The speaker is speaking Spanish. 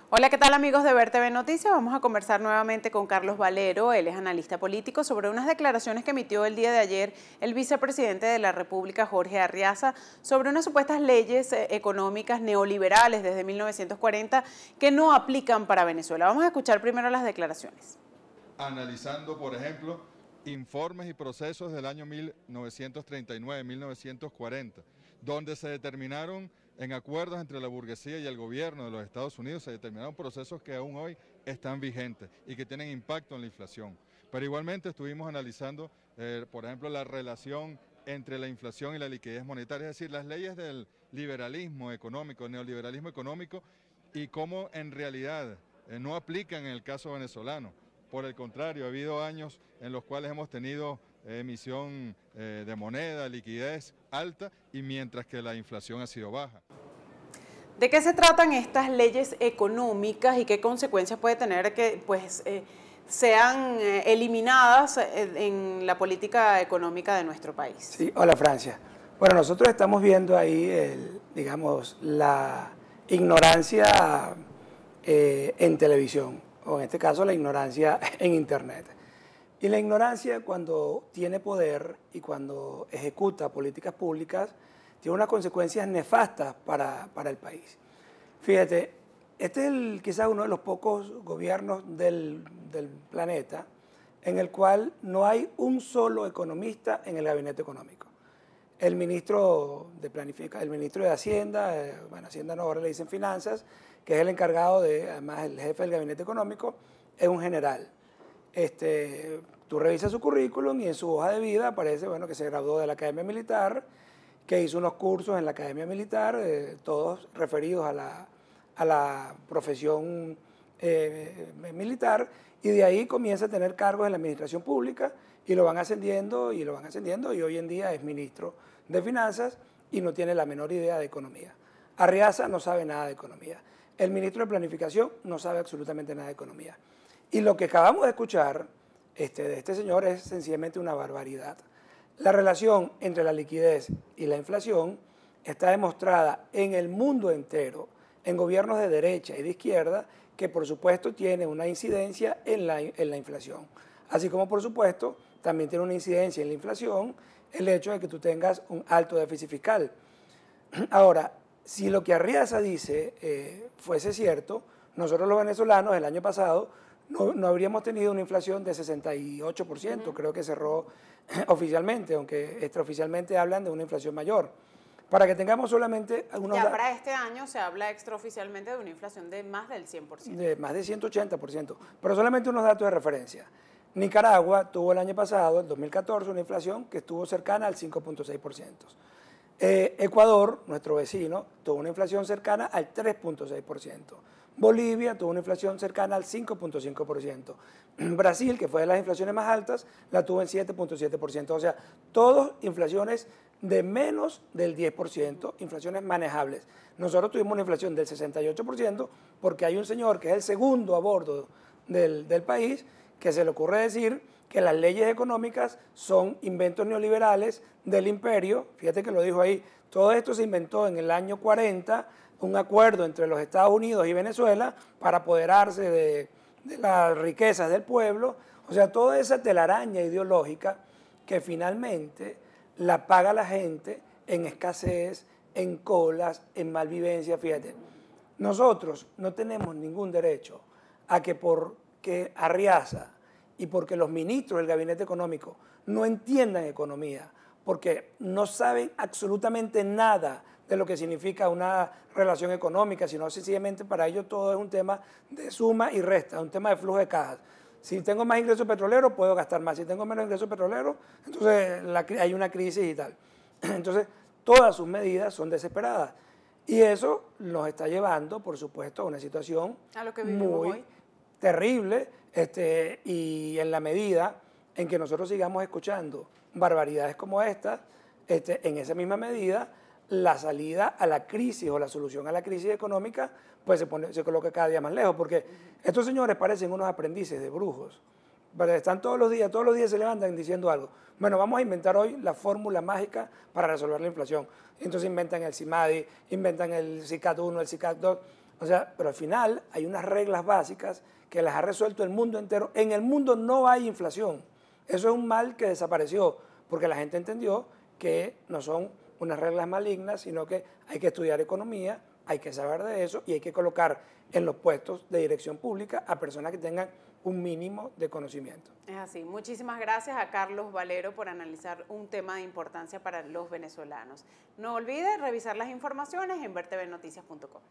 Hola, ¿qué tal amigos de Ver TV Noticias? Vamos a conversar nuevamente con Carlos Valero, él es analista político, sobre unas declaraciones que emitió el día de ayer el vicepresidente de la República, Jorge Arriaza, sobre unas supuestas leyes económicas neoliberales desde 1940 que no aplican para Venezuela. Vamos a escuchar primero las declaraciones. Analizando, por ejemplo, informes y procesos del año 1939, 1940, donde se determinaron en acuerdos entre la burguesía y el gobierno de los Estados Unidos, se determinaron procesos que aún hoy están vigentes y que tienen impacto en la inflación. Pero igualmente estuvimos analizando, por ejemplo, la relación entre la inflación y la liquidez monetaria, es decir, las leyes del liberalismo económico, neoliberalismo económico, y cómo en realidad no aplican en el caso venezolano. Por el contrario, ha habido años en los cuales hemos tenido emisión de moneda, liquidez alta, y mientras que la inflación ha sido baja. ¿De qué se tratan estas leyes económicas y qué consecuencias puede tener que sean eliminadas en la política económica de nuestro país? Sí, hola Francia. Bueno, nosotros estamos viendo ahí, digamos, la ignorancia en televisión, o en este caso la ignorancia en Internet. Y la ignorancia, cuando tiene poder y cuando ejecuta políticas públicas, tiene unas consecuencias nefastas para el país. Fíjate, este es quizás uno de los pocos gobiernos del planeta en el cual no hay un solo economista en el gabinete económico. El ministro el ministro de Hacienda, bueno, Hacienda no, ahora le dicen Finanzas, que es el encargado además el jefe del gabinete económico, es un general. Tú revisas su currículum y en su hoja de vida aparece, bueno, que se graduó de la Academia Militar, que hizo unos cursos en la Academia Militar, todos referidos a la profesión militar, y de ahí comienza a tener cargos en la administración pública y lo van ascendiendo y hoy en día es ministro de Finanzas y no tiene la menor idea de economía. Arriaza no sabe nada de economía. El ministro de Planificación no sabe absolutamente nada de economía. Y lo que acabamos de escuchar de este señor es sencillamente una barbaridad. La relación entre la liquidez y la inflación está demostrada en el mundo entero, en gobiernos de derecha y de izquierda, que por supuesto tiene una incidencia en la inflación. Así como por supuesto también tiene una incidencia en la inflación el hecho de que tú tengas un alto déficit fiscal. Ahora, si lo que Arriaza dice fuese cierto, nosotros los venezolanos el año pasado no habríamos tenido una inflación de 68%, creo que cerró oficialmente, aunque extraoficialmente hablan de una inflación mayor. Para que tengamos solamente algunos datos. Ya para este año se habla extraoficialmente de una inflación de más del 100%. De más de 180%, pero solamente unos datos de referencia. Nicaragua tuvo el año pasado, el 2014, una inflación que estuvo cercana al 5.6%. Ecuador, nuestro vecino, tuvo una inflación cercana al 3.6%. Bolivia tuvo una inflación cercana al 5.5%. Brasil, que fue de las inflaciones más altas, la tuvo en 7.7%. O sea, todas inflaciones de menos del 10%, inflaciones manejables. Nosotros tuvimos una inflación del 68% porque hay un señor que es el segundo a bordo del país que se le ocurre decir que las leyes económicas son inventos neoliberales del imperio. Fíjate que lo dijo ahí. Todo esto se inventó en el año 40, un acuerdo entre los Estados Unidos y Venezuela para apoderarse de las riquezas del pueblo. O sea, toda esa telaraña ideológica que finalmente la paga la gente en escasez, en colas, en malvivencia. Fíjate, nosotros no tenemos ningún derecho a que porque Arriaza y porque los ministros del gabinete económico no entiendan economía, porque no saben absolutamente nada de lo que significa una relación económica, sino sencillamente para ellos todo es un tema de suma y resta, un tema de flujo de cajas. Si tengo más ingresos petroleros, puedo gastar más. Si tengo menos ingresos petroleros, entonces hay una crisis y tal. Entonces, todas sus medidas son desesperadas. Y eso nos está llevando, por supuesto, a una situación muy terrible, y en la medida en que nosotros sigamos escuchando barbaridades como estas, en esa misma medida, la salida a la crisis o la solución a la crisis económica pues se coloca cada día más lejos, porque estos señores parecen unos aprendices de brujos. Están todos los días se levantan diciendo algo. Bueno, vamos a inventar hoy la fórmula mágica para resolver la inflación. Entonces inventan el CIMADI, inventan el CICAT 1, el CICAT 2. O sea, pero al final hay unas reglas básicas que las ha resuelto el mundo entero. En el mundo no hay inflación. Eso es un mal que desapareció porque la gente entendió que no son unas reglas malignas, sino que hay que estudiar economía, hay que saber de eso y hay que colocar en los puestos de dirección pública a personas que tengan un mínimo de conocimiento. Es así. Muchísimas gracias a Carlos Valero por analizar un tema de importancia para los venezolanos. No olvide revisar las informaciones en vertvnoticias.com.